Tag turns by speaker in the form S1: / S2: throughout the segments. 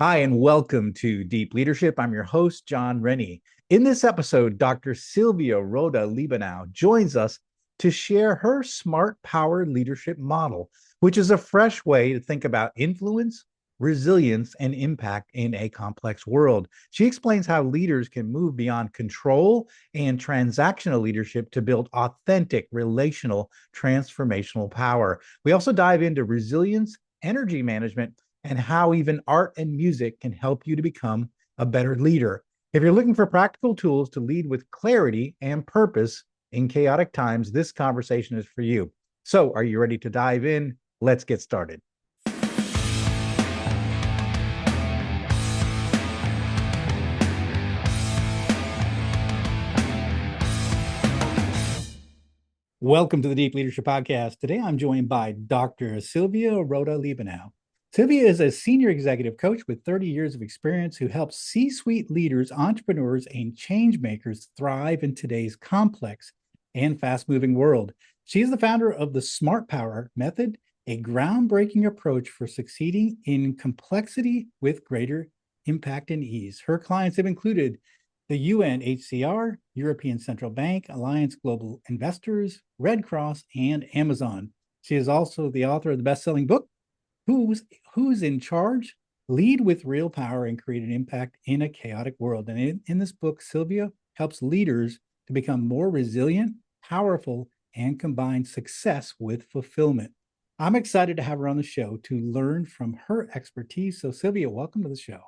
S1: Hi, and welcome to Deep Leadership. I'm your host, John Rennie. In this episode, Dr. Sylvia Rohde-Liebenau joins us to share her smart power leadership model, which is a fresh way to think about influence, resilience, and impact in a complex world. She explains how leaders can move beyond control and transactional leadership to build authentic, relational, transformational power. We also dive into resilience, energy management, and how even art and music can help you to become a better leader. If you're looking for practical tools to lead with clarity and purpose in chaotic times, this conversation is for you. So, are you ready to dive in? Let's get started. Welcome to the Deep Leadership Podcast. Today I'm joined by Dr. Sylvia Rohde-Liebenau. Sylvia is a senior executive coach with 30 years of experience who helps C-suite leaders, entrepreneurs, and change makers thrive in today's complex and fast-moving world. She is the founder of the Smart Power Method, a groundbreaking approach for succeeding in complexity with greater impact and ease. Her clients have included the UNHCR, European Central Bank, Alliance Global Investors, Red Cross, and Amazon. She is also the author of the best-selling book, Who's in Charge? Lead with Real Power and Create an Impact in a Chaotic World. And in this book, Sylvia helps leaders to become more resilient, powerful, and combine success with fulfillment. I'm excited to have her on the show to learn from her expertise. So, Sylvia, welcome to the show.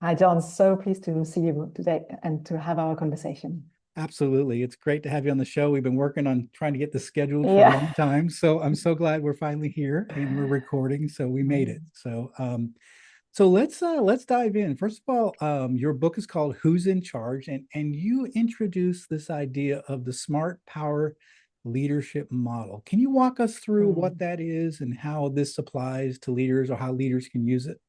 S2: Hi, John. So pleased to see you today and to have our conversation.
S1: Absolutely. It's great to have you on the show. We've been working on trying to get this scheduled for a long time. So I'm so glad we're finally here and we're recording. So we made it. So let's dive in. First of all, your book is called Who's in Charge? And you introduce this idea of the smart power leadership model. Can you walk us through what that is and how this applies to leaders or how leaders can use it?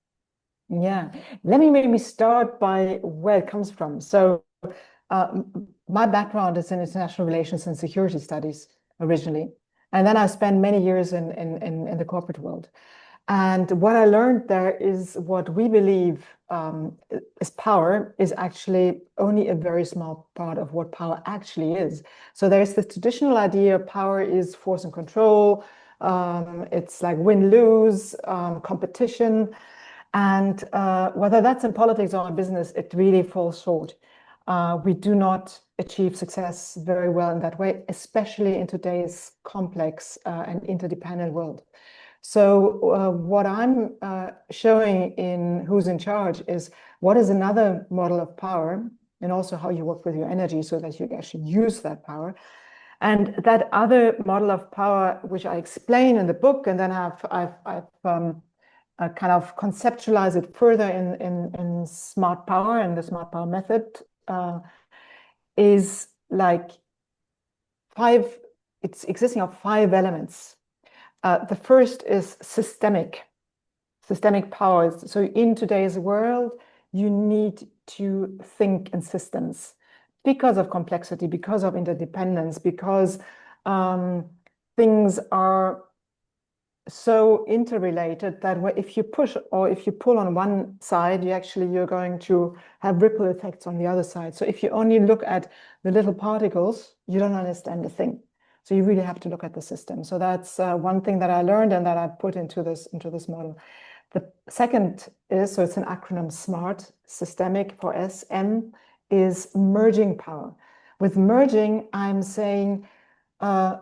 S2: Yeah, let me maybe start by where it comes from. So my background is in international relations and security studies originally. And then I spent many years in the corporate world. And what I learned there is what we believe is power is actually only a very small part of what power actually is. So there's this traditional idea power is force and control. It's like win-lose, competition. And whether that's in politics or in business, it really falls short. We do not achieve success very well in that way, especially in today's complex and interdependent world. So what I'm showing in Who's in Charge is what is another model of power and also how you work with your energy so that you actually use that power. And that other model of power, which I explain in the book, and then I've kind of conceptualize it further in smart power and the smart power method, is like it's existing of 5 elements. The first is systemic powers. So in today's world, you need to think in systems because of complexity, because of interdependence, because things are so interrelated that if you push or if you pull on one side, you're going to have ripple effects on the other side. So if you only look at the little particles, you don't understand the thing. So you really have to look at the system. So that's one thing that I learned and that I put into this model. The second is, so it's an acronym SMART, systemic for S. M is merging power. With merging, I'm saying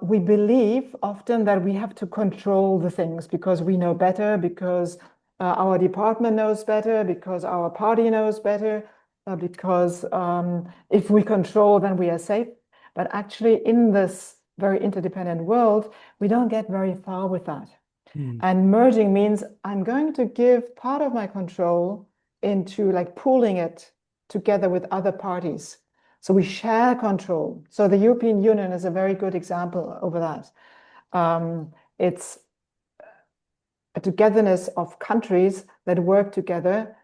S2: we believe often that we have to control the things because we know better, because our department knows better, because our party knows better, because if we control, then we are safe. But actually, in this very interdependent world, we don't get very far with that. And merging means I'm going to give part of my control into like pooling it together with other parties. So we share control. So the European Union is a very good example over that. It's a togetherness of countries that work together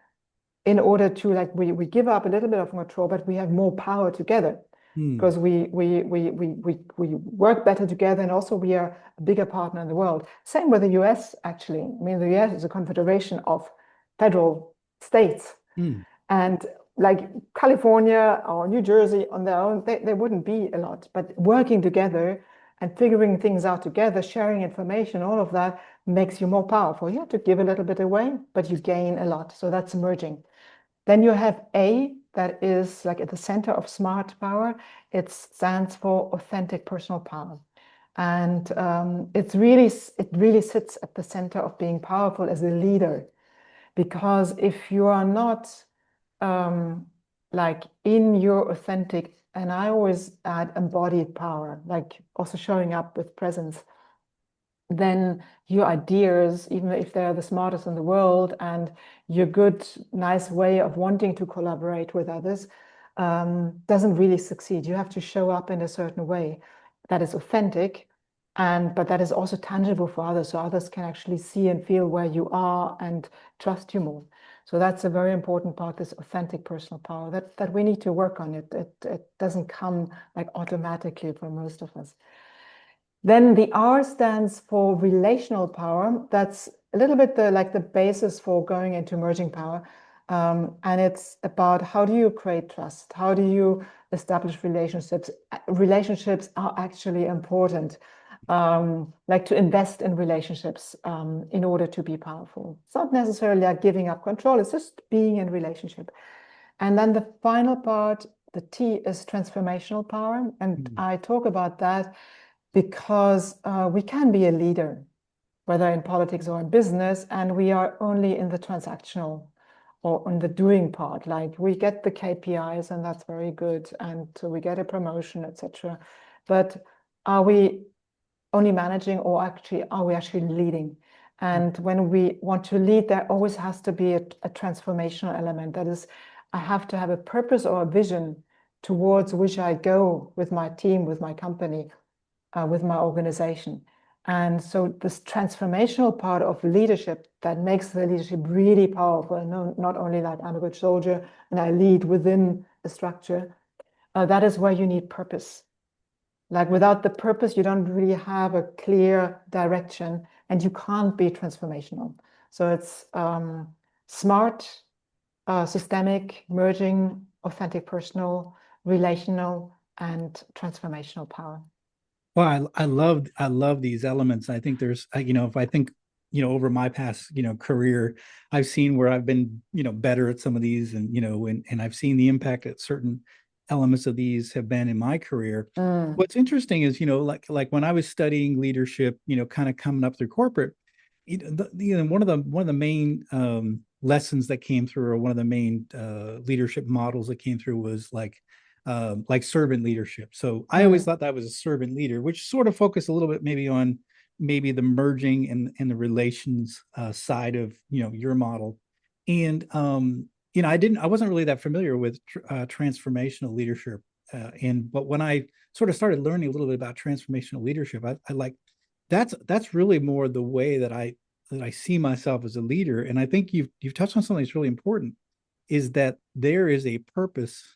S2: in order to like we give up a little bit of control, but we have more power together because we work better together, and also we are a bigger partner in the world. Same with the US, actually. I mean, the US is a confederation of federal states.
S1: Mm.
S2: And like California or New Jersey on their own, they wouldn't be a lot. But working together and figuring things out together, sharing information, all of that makes you more powerful. You have to give a little bit away, but you gain a lot. So that's merging. Then you have A, that is like at the center of smart power. It stands for authentic personal power. And it really sits at the center of being powerful as a leader. Because if you are not like in your authentic, and I always add embodied power, like also showing up with presence, then your ideas, even if they're the smartest in the world, and your good, nice way of wanting to collaborate with others, doesn't really succeed. You have to show up in a certain way that is authentic, and but that is also tangible for others, so others can actually see and feel where you are and trust you more. So that's a very important part, this authentic personal power that we need to work on. It doesn't come like automatically for most of us. Then the R stands for relational power. That's a little bit like the basis for going into merging power. And it's about how do you create trust? How do you establish relationships? Relationships are actually important. Like to invest in relationships in order to be powerful. It's not necessarily like giving up control, it's just being in relationship. And then the final part, the T, is transformational power. And I talk about that because we can be a leader, whether in politics or in business, and we are only in the transactional or on the doing part. Like we get the KPIs and that's very good, and we get a promotion, etc. But are we only managing, or actually are we actually leading? And when we want to lead, there always has to be a transformational element. That is, I have to have a purpose or a vision towards which I go with my team, with my company, with my organization. And so this transformational part of leadership that makes the leadership really powerful, and not only like I'm a good soldier and I lead within a structure, that is where you need purpose. Like without the purpose, you don't really have a clear direction and you can't be transformational. So it's smart, systemic, merging, authentic, personal, relational, and transformational power.
S1: Well, I love these elements. I think there's, if I think, over my past, career, I've seen where I've been, better at some of these, and and I've seen the impact that certain elements of these have been in my career. What's interesting is, like when I was studying leadership, kind of coming up through corporate, one of the main lessons that came through, or one of the main leadership models that came through, was like servant leadership. So I always thought that was a servant leader, which sort of focused a little bit maybe on maybe the merging and the relations side of your model. And I wasn't really that familiar with transformational leadership. But when I sort of started learning a little bit about transformational leadership, I like that's really more the way that I see myself as a leader. And I think you've touched on something that's really important, is that there is a purpose.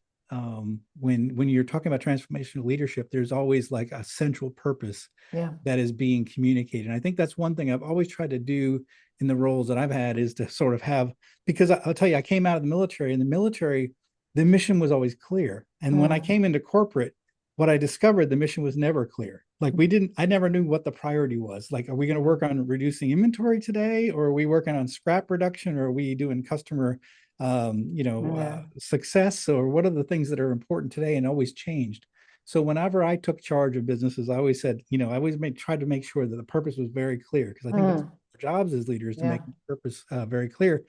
S1: When you're talking about transformational leadership, there's always like a central purpose
S2: Yeah.
S1: that is being communicated. And I think that's one thing I've always tried to do in the roles that I've had, is to sort of have, because I'll tell you, I came out of the military, and the military, the mission was always clear. And when I came into corporate, what I discovered, the mission was never clear. Like I never knew what the priority was. Like, are we going to work on reducing inventory today, or are we working on scrap reduction, or are we doing customer success, or what are the things that are important today, and always changed. So whenever I took charge of businesses, I always said, I always tried to make sure that the purpose was very clear, because I think that's our jobs as leaders, to make the purpose very clear,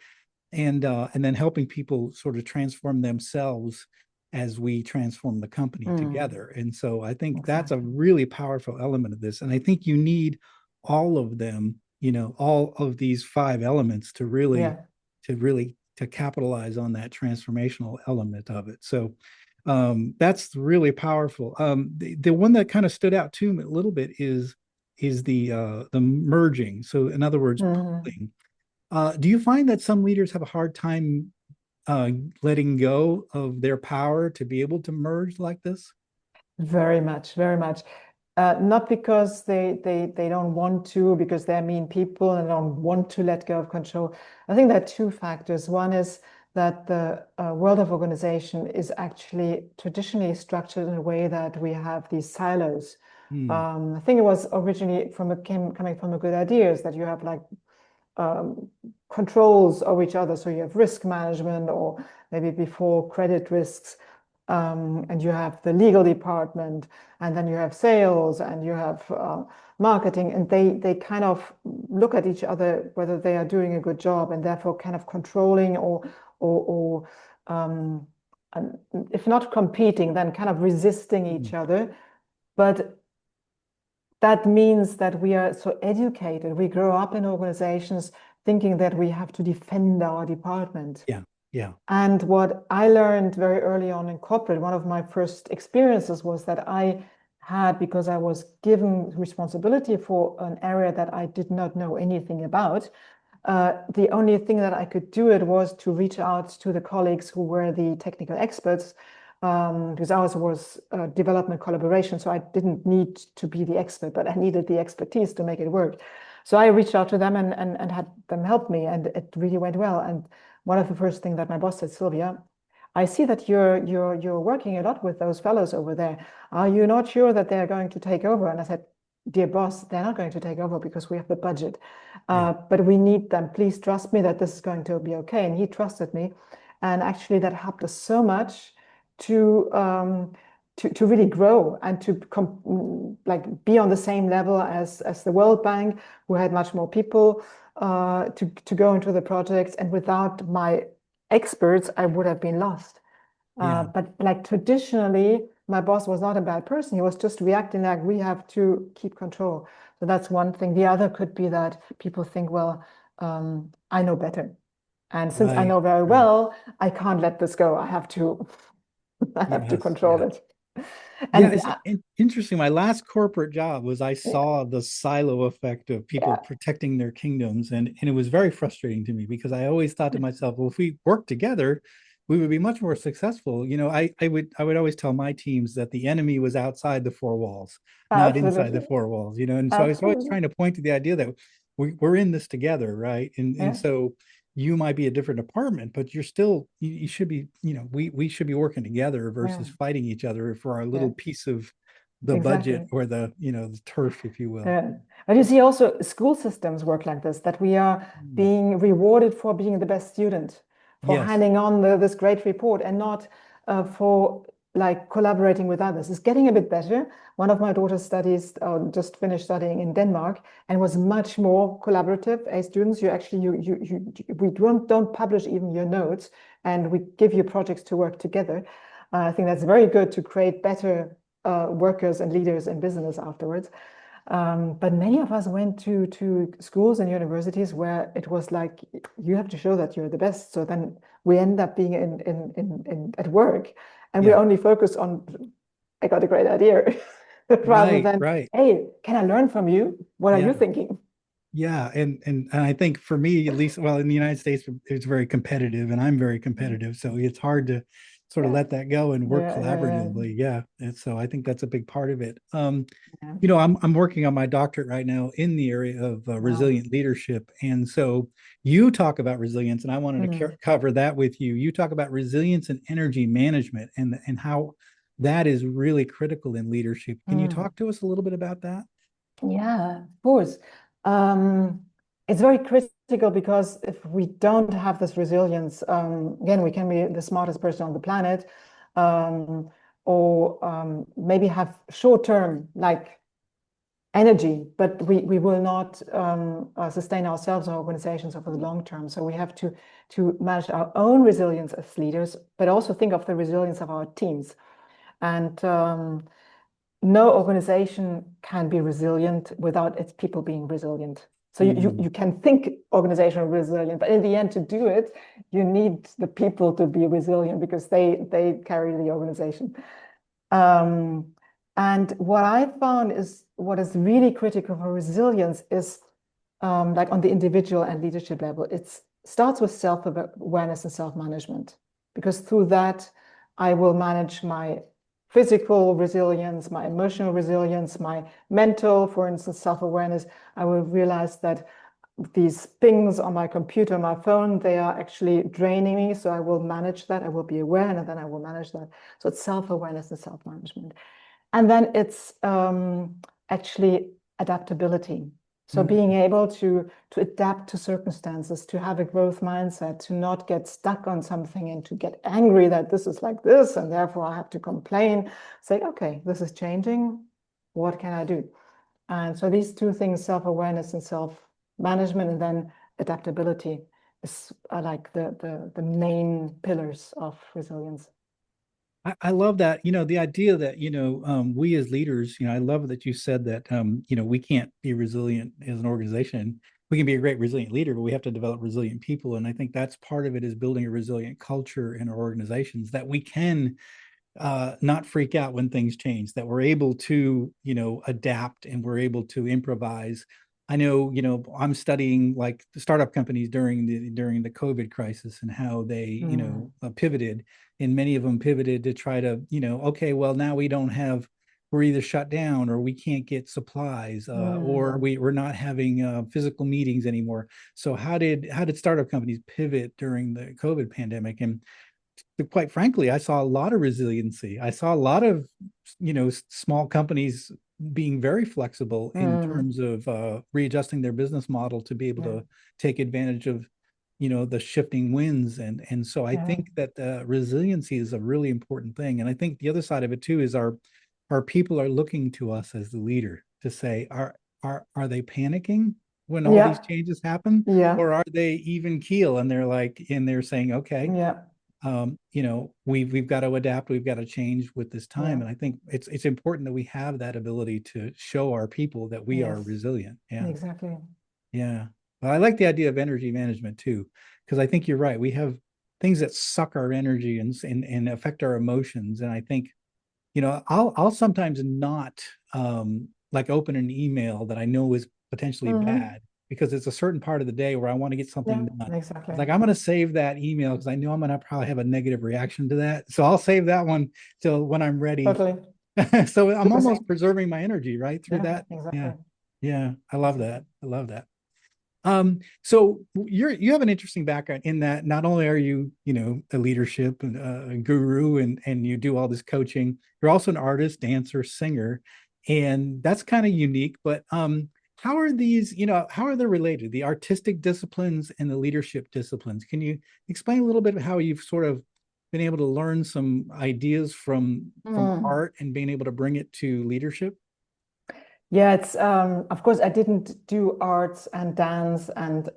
S1: and then helping people sort of transform themselves as we transform the company together. And so I think that's a really powerful element of this, and I think you need all of them, all of these five elements to really to capitalize on that transformational element of it. So that's really powerful. The one that kind of stood out to me a little bit is the merging. So in other words, pooling. Do you find that some leaders have a hard time letting go of their power to be able to merge like this?
S2: Very much, very much. Not because they don't want to, because they're mean people and don't want to let go of control. I think there are two factors. One is that the world of organization is actually traditionally structured in a way that we have these silos.
S1: Mm,
S2: I think it was originally coming from a good idea, is that you have like controls of each other. So you have risk management, or maybe before credit risks, and you have the legal department, and then you have sales, and you have marketing, and they kind of look at each other whether they are doing a good job, and therefore kind of controlling or um, if not competing, then kind of resisting each
S1: mm,
S2: other. But that means that we are so educated. We grow up in organizations thinking that we have to defend our department.
S1: yeah, yeah.
S2: And what I learned very early on in corporate, one of my first experiences was that I had, because I was given responsibility for an area that I did not know anything about, the only thing that I could do it was to reach out to the colleagues who were the technical experts, because ours was development collaboration. So I didn't need to be the expert, but I needed the expertise to make it work. So I reached out to them and had them help me, and it really went well. And one of the first things that my boss said, Sylvia, I see that you're working a lot with those fellows over there. Are you not sure that they're going to take over? And I said, dear boss, they're not going to take over because we have the budget.
S1: Yeah.
S2: But we need them. Please trust me that this is going to be okay. And he trusted me. And actually that helped us so much to to really grow and to like be on the same level as the World Bank, who had much more people to go into the projects. And without my experts, I would have been lost.
S1: Yeah.
S2: But like traditionally, my boss was not a bad person. He was just reacting like we have to keep control. So that's one thing. The other could be that people think, well, I know better. And since I
S1: Right.
S2: know very
S1: Right.
S2: well, I can't let this go. I have to, I have to
S1: Yes.
S2: control
S1: Yeah.
S2: it.
S1: Yeah,
S2: And
S1: it's interesting. My last corporate job was I
S2: yeah,
S1: saw the silo effect of people
S2: yeah,
S1: protecting their kingdoms, and it was very frustrating to me because I always thought to myself, well, if we work together, we would be much more successful. I would always tell my teams that the enemy was outside the four walls, not inside the
S2: absolutely,
S1: four walls. And so I was always
S2: absolutely.
S1: trying to point to the idea that we're in this together, right? And
S2: Yeah,
S1: so you might be a different department, but you should be, we should be working together
S2: yeah,
S1: versus fighting each other for our
S2: yeah,
S1: little piece of the budget
S2: exactly.
S1: or the turf, if you will.
S2: Yeah. But you see, also school systems work like this, that we are
S1: Mm.
S2: being rewarded for being the best student, for
S1: Yes.
S2: handing on this great report, and not for like collaborating with others. It's getting a bit better. One of my daughters studies, just finished studying in Denmark, and was much more collaborative. As students, you actually we don't publish even your notes, and we give you projects to work together. I think that's very good to create better workers and leaders in business afterwards. But many of us went to schools and universities where it was like you have to show that you're the best. So then we end up being in at work, and we
S1: Yeah.
S2: only focus on I got a great idea, rather
S1: Right.
S2: than
S1: Right.
S2: hey, can I learn from you? What are you
S1: Yeah.
S2: thinking?
S1: Yeah, and I think for me, at least, well, in the United States, it's very competitive, and I'm very competitive, so it's hard to sort of
S2: Yeah,
S1: let that go and work
S2: yeah, yeah,
S1: collaboratively. Yeah, and so I think that's a big part of it.
S2: yeah.
S1: I'm working on my doctorate right now in the area of
S2: Wow.
S1: resilient leadership, and so you talk about resilience, and I wanted to
S2: Mm,
S1: cover that with you. You talk about resilience and energy management, and how that is really critical in leadership. Can you
S2: mm.
S1: talk to us a little bit about that?
S2: Yeah, of course. Um, it's very critical because if we don't have this resilience, again, we can be the smartest person on the planet, um, or maybe have short-term like energy, but we will not sustain ourselves or organizations over the long term. So we have to manage our own resilience as leaders, but also think of the resilience of our teams. And no organization can be resilient without its people being resilient. So
S1: Mm,
S2: you can think organizational resilient, but in the end, to do it, you need the people to be resilient because they carry the organization. Um, and what I found is what is really critical for resilience is like on the individual and leadership level, it starts with self-awareness and self-management, because through that, I will manage my physical resilience, my emotional resilience, my mental, for instance, self-awareness, I will realize that these pings on my computer, my phone, they are actually draining me. So I will manage that. I will be aware, and then I will manage that. So it's self-awareness and self-management. And then it's actually adaptability. So being able to adapt to circumstances, to have a growth mindset, to not get stuck on something and to get angry that this is like this and therefore I have to complain. Say, okay, this is changing. What can I do? And so these two things, self-awareness and self-management, and then adaptability, are like the main pillars of resilience.
S1: I love that, the idea that, we as leaders, I love that you said that, we can't be resilient as an organization. We can be a great resilient leader, but we have to develop resilient people. And I think that's part of it, is building a resilient culture in our organizations, that we can not freak out when things change, that we're able to, adapt, and we're able to improvise. I know, I'm studying like the startup companies during the COVID crisis, and how they, pivoted, and many of them pivoted to try to, okay, well, now we're either shut down, or we can't get supplies, or we're not having physical meetings anymore. So how did startup companies pivot during the COVID pandemic? And quite frankly, I saw a lot of resiliency. I saw a lot of, small companies being very flexible in terms of readjusting their business model to be able to take advantage of, the shifting winds. And so I think that resiliency is a really important thing. And I think the other side of it too is our people are looking to us as the leader to say, are they panicking when all these changes happen?
S2: Yeah.
S1: Or are they even keel, and they're saying, okay,
S2: Yeah.
S1: We've got to adapt, we've got to change with this time.
S2: Yeah.
S1: And I think it's important that we have that ability to show our people that we are
S2: Yes.
S1: resilient. Yeah.
S2: Exactly.
S1: Yeah. Well, I like the idea of energy management too, because I think you're right. We have things that suck our energy and affect our emotions. And I think, I'll sometimes not like open an email that I know is potentially bad, because it's a certain part of the day where I want to get
S2: Yeah,
S1: something done.
S2: exactly.
S1: It's like, I'm going to save that email because I know I'm going to probably have a negative reaction to that. So I'll save that one till when I'm ready.
S2: Totally.
S1: So I'm
S2: Do the same.
S1: almost preserving my energy right through
S2: Yeah,
S1: that. Yeah.
S2: exactly.
S1: Yeah. I love
S2: Exactly.
S1: that. I love that. So you have an interesting background in that not only are you, a leadership and a guru, and you do all this coaching, you're also an artist, dancer, singer, and that's kind of unique. But how are these, how are they related? The artistic disciplines and the leadership disciplines. Can you explain a little bit of how you've sort of been able to learn some ideas from art and being able to bring it to leadership?
S2: Yeah, it's of course I didn't do arts and dance and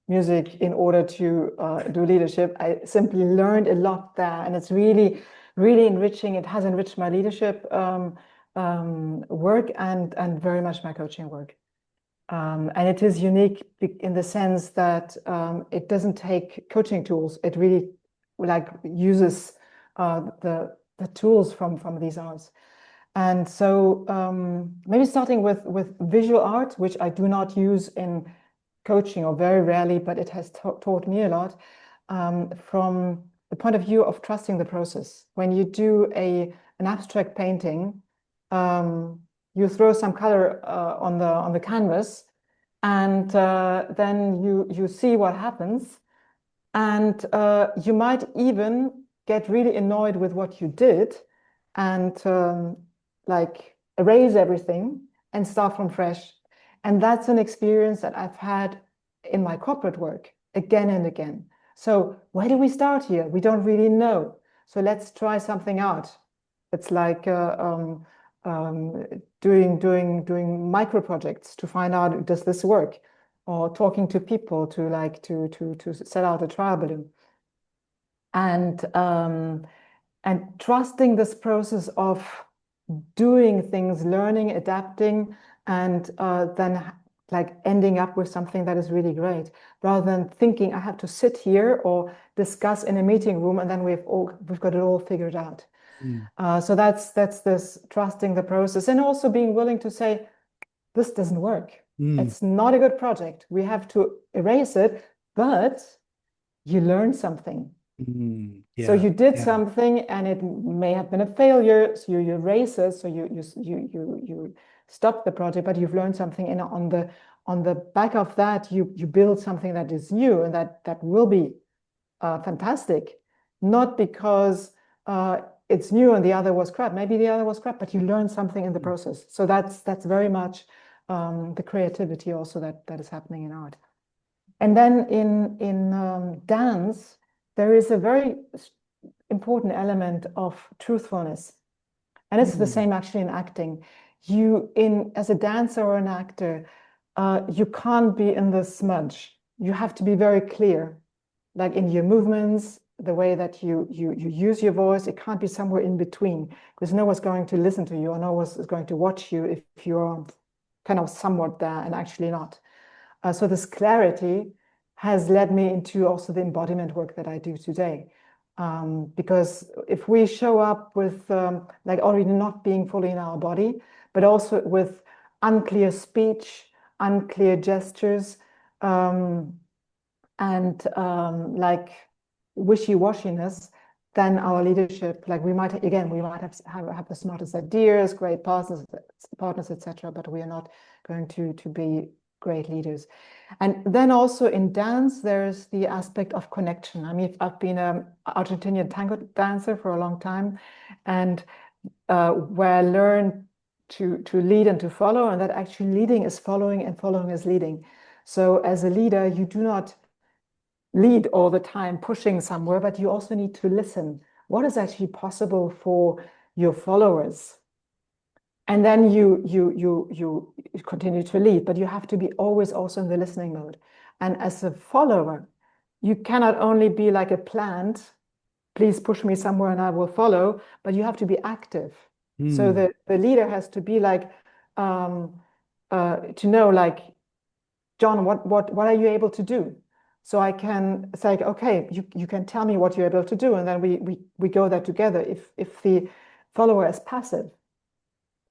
S2: music in order to do leadership. I simply learned a lot there, and it's really enriching. It has enriched my leadership work and very much my coaching work. And it is unique in the sense that it doesn't take coaching tools. It really like uses the tools from these arts. And so maybe starting with visual art, which I do not use in coaching or very rarely, but it has taught me a lot from the point of view of trusting the process. When you do an abstract painting, you throw some color on the canvas, and then you see what happens, and you might even get really annoyed with what you did, and like erase everything and start from fresh. And that's an experience that I've had in my corporate work again and again. So where do we start here? We don't really know. So let's try something out. It's like doing micro projects to find out, does this work? Or talking to people to set out a trial balloon. And trusting this process of doing things, learning, adapting, and then like ending up with something that is really great, rather than thinking I have to sit here or discuss in a meeting room and then we've got it all figured out.
S1: Mm.
S2: So that's this trusting the process, and also being willing to say this doesn't work.
S1: Mm.
S2: It's not a good project. We have to erase it, but you learn something. So
S1: Yeah.
S2: you did
S1: Yeah.
S2: something and it may have been a failure. So you erase it. So you stop the project, but you've learned something. And on the back of that, you build something that is new and that will be fantastic. Not because it's new and the other was crap. Maybe the other was crap, but you learn something in the process. So that's very much the creativity also that is happening in art. And then in dance, there is a very important element of truthfulness. And it's the
S1: Mm.
S2: same actually in acting. You in as a dancer or an actor, you can't be in the smudge. You have to be very clear, like in your movements, the way that you use your voice. It can't be somewhere in between because no one's going to listen to you or no one's going to watch you if you're kind of somewhat there and actually not. So this clarity has led me into also the embodiment work that I do today. Because if we show up with like already not being fully in our body, but also with unclear speech, unclear gestures, um, and like wishy-washiness, then our leadership, like we might again, we might have the smartest ideas, great partners, etc., but we are not going to be great leaders. And then also in dance, there's the aspect of connection. I mean, I've been an Argentinian tango dancer for a long time, and where I learned to lead and to follow, and that actually leading is following and following is leading. So as a leader, you do not lead all the time pushing somewhere, but you also need to listen. What is actually possible for your followers? And then you continue to lead, but you have to be always also in the listening mode. And as a follower, you cannot only be like a plant, please push me somewhere and I will follow, but you have to be active. So
S1: Mm.
S2: the leader has to be like to know like, John, what are you able to do? So I can say, okay, you can tell me what you're able to do, and then we go there together. If the follower is passive,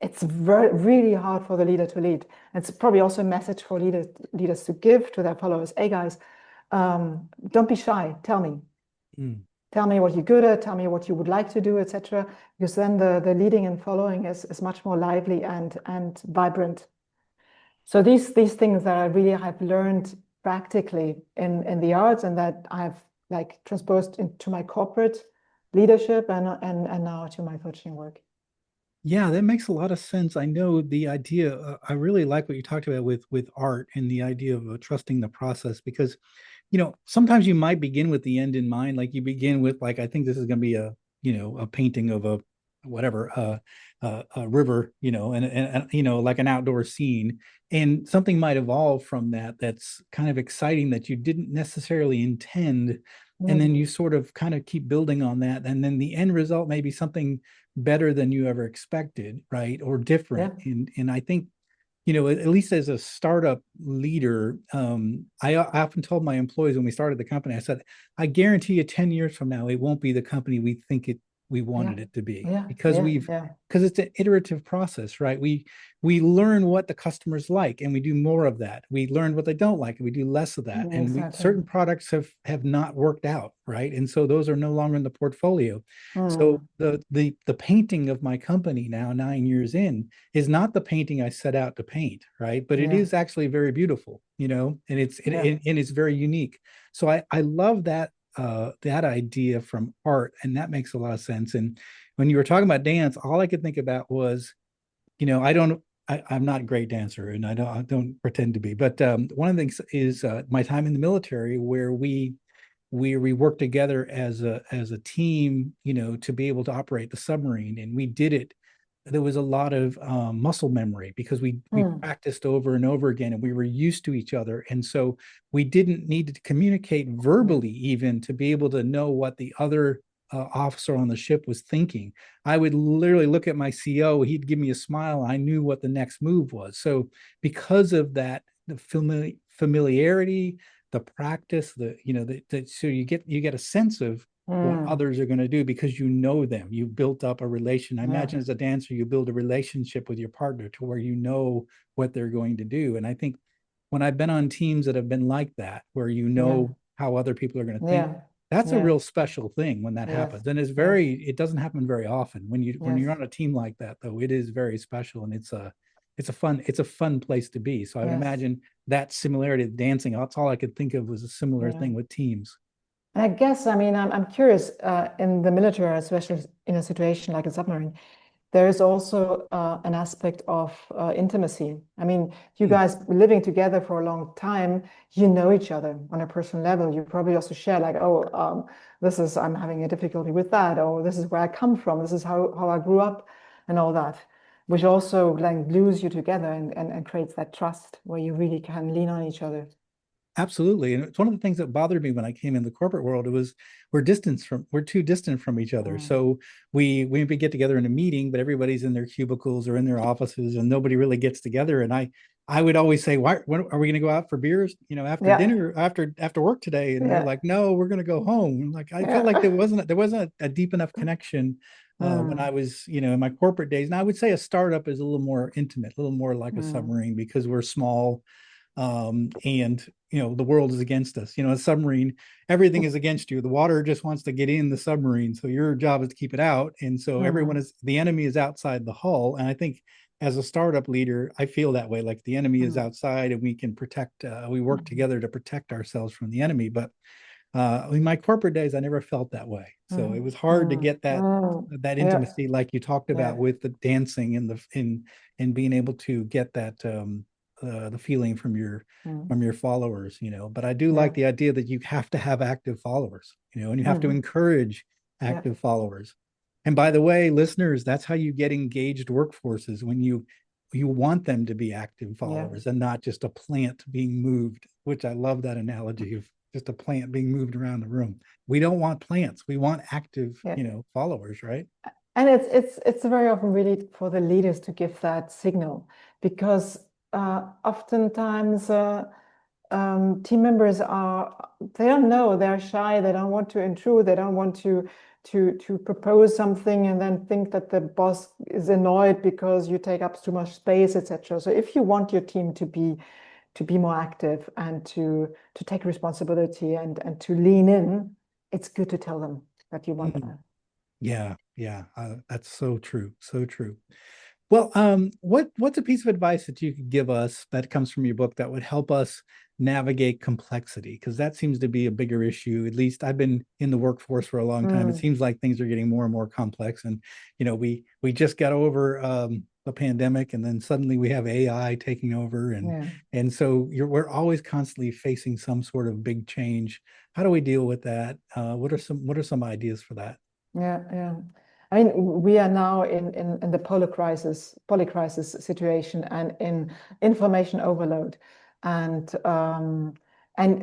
S2: it's really hard for the leader to lead. It's probably also a message for leaders to give to their followers. Hey guys, don't be shy.
S1: Mm.
S2: Tell me what you're good at. Tell me what you would like to do, etc. Because then the leading and following is much more lively and vibrant. So these things that I really have learned practically in the arts and that I've like transposed into my corporate leadership and now to my coaching work.
S1: Yeah, that makes a lot of sense. I know the idea. I really like what you talked about with art and the idea of trusting the process because, sometimes you might begin with the end in mind. Like you begin with like, I think this is going to be a painting of a whatever, a river, and like an outdoor scene, and something might evolve from that. That's kind of exciting that you didn't necessarily intend, and then
S2: Mm.
S1: you sort of kind of keep building on that, and then the end result may be something better than you ever expected, right? Or different.
S2: Yeah.
S1: And I think, at least as a startup leader, I often told my employees when we started the company, I said, I guarantee you 10 years from now, it won't be the company we
S2: Yeah.
S1: wanted it to be
S2: Yeah.
S1: because
S2: Yeah. Yeah.
S1: it's an iterative process, right? We learn what the customers like and we do more of that. We learn what they don't like and we do less of that. And
S2: Exactly.
S1: certain products have not worked out, right? And so those are no longer in the portfolio. So
S2: Mm.
S1: the painting of my company now 9 years in is not the painting I set out to paint, right? But it
S2: Yeah.
S1: is actually very beautiful, and
S2: Yeah.
S1: it's very unique. So I love that idea from art, and that makes a lot of sense. And when you were talking about dance, all I could think about was, I don't. I'm not a great dancer, and I don't pretend to be. But one of the things is my time in the military, where we worked together as a team, to be able to operate the submarine, and we did it. There was a lot of muscle memory because we
S2: Mm.
S1: practiced over and over again, and we were used to each other, and so we didn't need to communicate verbally even to be able to know what the other officer on the ship was thinking. I would literally look at my CO, he'd give me a smile, I knew what the next move was. So because of that, the familiarity, the practice, so you get a sense of what
S2: Mm.
S1: others are going to do because you know them. You built up a relation. I
S2: Yeah.
S1: imagine as a dancer, you build a relationship with your partner to where you know what they're going to do. And I think when I've been on teams that have been like that, where you
S2: Yeah.
S1: know how other people are going to think,
S2: Yeah.
S1: That's a
S2: Yeah.
S1: real special thing when that
S2: Yes.
S1: happens. And
S2: Yes.
S1: it doesn't happen very often. When
S2: Yes.
S1: you're on a team like that, though, it is very special, and it's a fun place to be. So I would
S2: Yes.
S1: imagine that similarity of dancing, that's all I could think of was a similar
S2: Yeah.
S1: thing with teams.
S2: And I guess, I mean, I'm curious, in the military, especially in a situation like a submarine, there is also an aspect of intimacy. I mean, you
S1: Hmm.
S2: guys living together for a long time, you know each other on a personal level. You probably also share like, oh, I'm having a difficulty with that, or this is where I come from, this is how I grew up, and all that, which also like glues you together and creates that trust where you really can lean on each other.
S1: Absolutely. And it's one of the things that bothered me when I came in the corporate world. It was we're too distant from each other.
S2: Mm.
S1: So we get together in a meeting, but everybody's in their cubicles or in their offices and nobody really gets together. And I would always say, why when are we gonna go out for beers, after
S2: Yeah,
S1: dinner, after work today? And they're
S2: yeah,
S1: like, no, we're gonna go home. And like I felt like
S2: yeah.
S1: there wasn't a deep enough connection when I
S2: Mm,
S1: was, in my corporate days. And I would say a startup is a little more intimate, a little more like a
S2: mm,
S1: submarine because we're small, and the world is against us. A submarine, everything is against you. The water just wants to get in the submarine, so your job is to keep it out. And so
S2: mm,
S1: the enemy is outside the hull. And I think as a startup leader, I feel that way, like the enemy is
S2: mm,
S1: outside and we can protect, we work
S2: mm,
S1: together to protect ourselves from the enemy. But in my corporate days, I never felt that way. So it
S2: mm,
S1: was hard to
S2: mm,
S1: get that
S2: yeah,
S1: intimacy, like you talked about
S2: yeah,
S1: with the dancing and and being able to get that, the feeling
S2: mm,
S1: from your followers. But I do
S2: yeah,
S1: like the idea that you have to have active followers, and you have to
S2: mm,
S1: encourage
S2: yeah,
S1: active followers. And by the way, listeners, that's how you get engaged workforces, when you want them to be active
S2: yeah,
S1: followers and not just a plant being moved, which I love that analogy of just a plant being moved around the room. We don't want plants. We want active,
S2: yeah.
S1: followers, right?
S2: And it's very often really for the leaders to give that signal because oftentimes team members they don't know, they're shy, they don't want to intrude, they don't want to propose something and then think that the boss is annoyed because you take up too much space, etc. So if you want your team to be more active and to take responsibility and to lean in, it's good to tell them that you want
S1: Mm,
S2: that.
S1: yeah, yeah, that's so true, so true. Well, what's a piece of advice that you could give us that comes from your book that would help us navigate complexity? Because that seems to be a bigger issue. At least I've been in the workforce for a long time. It
S2: Mm,
S1: seems like things are getting more and more complex. And we just got over the pandemic, and then suddenly we have AI taking over,
S2: yeah.
S1: and so we're always constantly facing some sort of big change. How do we deal with that? What are some ideas for that?
S2: Yeah, yeah. I mean, we are now in the polycrisis situation and in information overload, and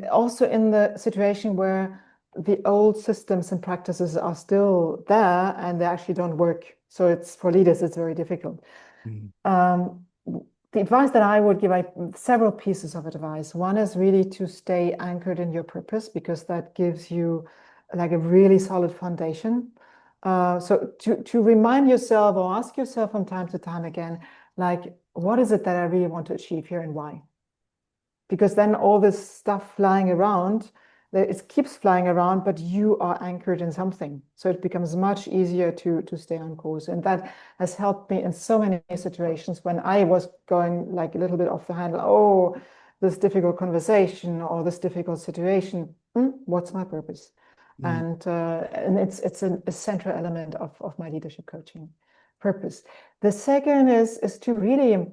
S2: also in the situation where the old systems and practices are still there and they actually don't work. So it's for leaders, it's very difficult.
S1: Mm,
S2: Um, the advice that I would give, several pieces of advice. One is really to stay anchored in your purpose because that gives you like a really solid foundation. So to remind yourself or ask yourself from time to time again, like, what is it that I really want to achieve here and why? Because then all this stuff flying around, it keeps flying around, but you are anchored in something. So it becomes much easier to stay on course. And that has helped me in so many situations when I was going like a little bit off the handle. Oh, this difficult conversation or this difficult situation. What's my purpose?
S1: mm,
S2: And it's a central element of my leadership coaching purpose. The second is to really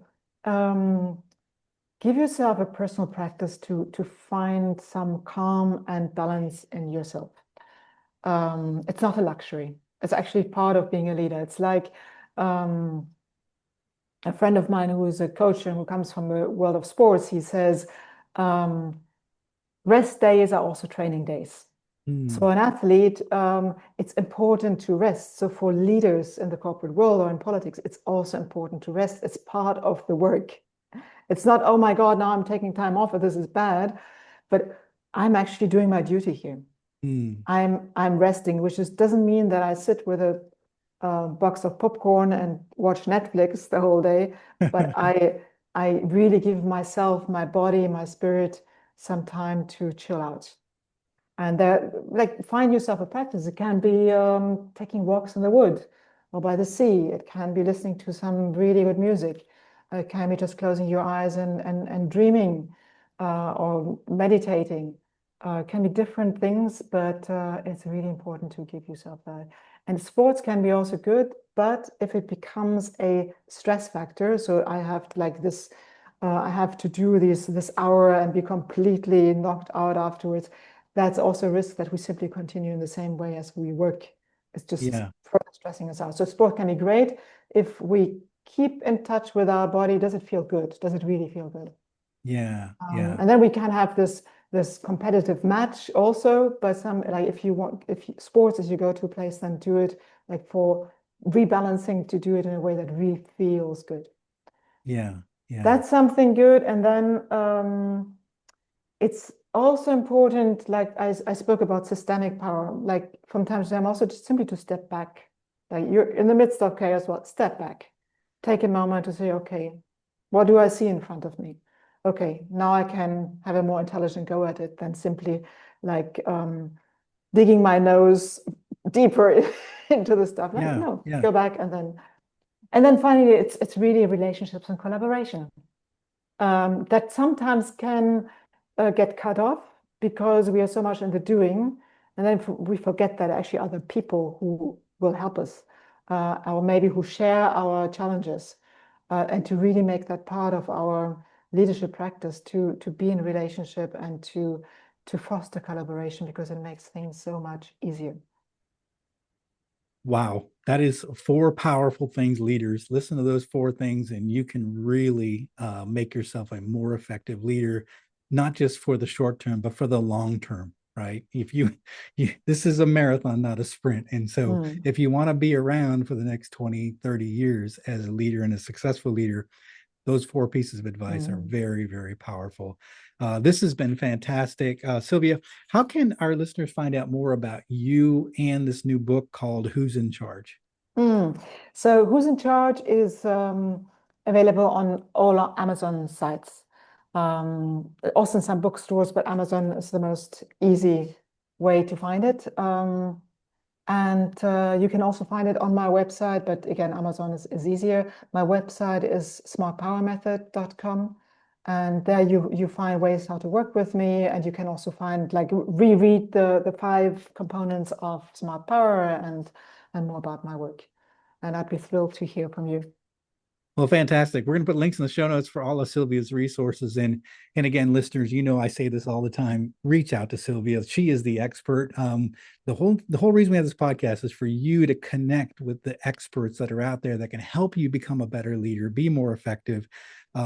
S2: give yourself a personal practice to find some calm and balance in yourself. It's not a luxury. It's actually part of being a leader. It's like um, a friend of mine who is a coach and who comes from the world of sports. He says, um, rest days are also training days. So
S1: mm,
S2: an athlete, it's important to rest. So for leaders in the corporate world or in politics, it's also important to rest. It's part of the work. It's not, oh my God, now I'm taking time off, or this is bad, but I'm actually doing my duty here.
S1: mm.
S2: I'm resting, which just doesn't mean that I sit with a box of popcorn and watch Netflix the whole day, but I really give myself, my body, my spirit some time to chill out. And there, like, find yourself a practice. It can be taking walks in the wood or by the sea. It can be listening to some really good music. It can be just closing your eyes and dreaming or meditating. It can be different things, but it's really important to give yourself that. And sports can be also good, but if it becomes a stress factor, so I have to, like this, I have to do this hour and be completely knocked out afterwards. That's also a risk that we simply continue in the same way as we work. It's just
S1: Yeah.
S2: further stressing us out. So sport can be great if we keep in touch with our body. Does it feel good? Does it really feel good?
S1: Yeah. Yeah.
S2: And then we can have this competitive match also. But some, like, if you want, sports, as you go to a place, then do it like for rebalancing, to do it in a way that really feels good.
S1: Yeah. Yeah.
S2: That's something good. And then it's also important, like I spoke about systemic power, like from time to time, also just simply to step back. Like, you're in the midst of chaos, well, step back. Take a moment to say, okay, what do I see in front of me? Okay, now I can have a more intelligent go at it than simply like digging my nose deeper into the stuff. Like,
S1: Yeah.
S2: no,
S1: Yeah.
S2: go back, and then finally, it's really relationships and collaboration that sometimes can get cut off because we are so much in the doing, and then we forget that actually other people who will help us, or maybe who share our challenges, and to really make that part of our leadership practice, to be in relationship and to foster collaboration, because it makes things so much easier.
S1: Wow, that is four powerful things, leaders. Listen to those four things, and you can really make yourself a more effective leader, not just for the short term, but for the long term, right? If this is a marathon, not a sprint. And so
S2: Mm,
S1: if you want to be around for the next 20, 30 years as a leader and a successful leader, those four pieces of advice are
S2: mm.
S1: very, very powerful. This has been fantastic. Sylvia, how can our listeners find out more about you and this new book called Who's in Charge?
S2: Mm. So Who's in Charge is available on all our Amazon sites. Also in some bookstores, but Amazon is the most easy way to find it. And you can also find it on my website, but again, Amazon is easier. My website is smartpowermethod.com. And there you find ways how to work with me, and you can also find, like, reread the 5 components of Smart Power and more about my work. And I'd be thrilled to hear from you.
S1: Well, fantastic. We're going to put links in the show notes for all of Sylvia's resources. And again, listeners, I say this all the time. Reach out to Sylvia. She is the expert. The whole reason we have this podcast is for you to connect with the experts that are out there that can help you become a better leader, be more effective.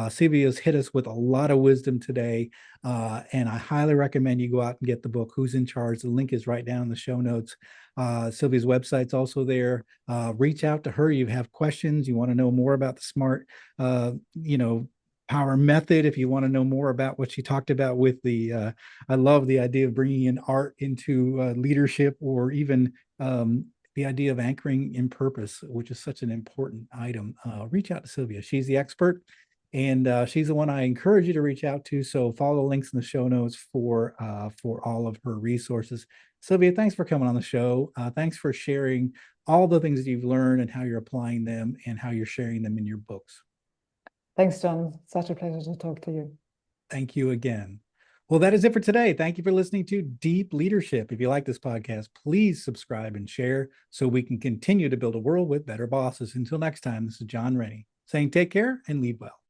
S1: Sylvia's hit us with a lot of wisdom today. And I highly recommend you go out and get the book, Who's in Charge. The link is right down in the show notes. Sylvia's website's also there. Reach out to her. You have questions. You want to know more about the smart, power method. If you want to know more about what she talked about with I love the idea of bringing in art into leadership, or even the idea of anchoring in purpose, which is such an important item. Reach out to Sylvia. She's the expert. And she's the one I encourage you to reach out to. So follow the links in the show notes for all of her resources. Sylvia, thanks for coming on the show. Thanks for sharing all the things that you've learned and how you're applying them and how you're sharing them in your books.
S2: Thanks, John. Such a pleasure to talk to you.
S1: Thank you again. Well, that is it for today. Thank you for listening to Deep Leadership. If you like this podcast, please subscribe and share so we can continue to build a world with better bosses. Until next time, this is John Rennie saying take care and lead well.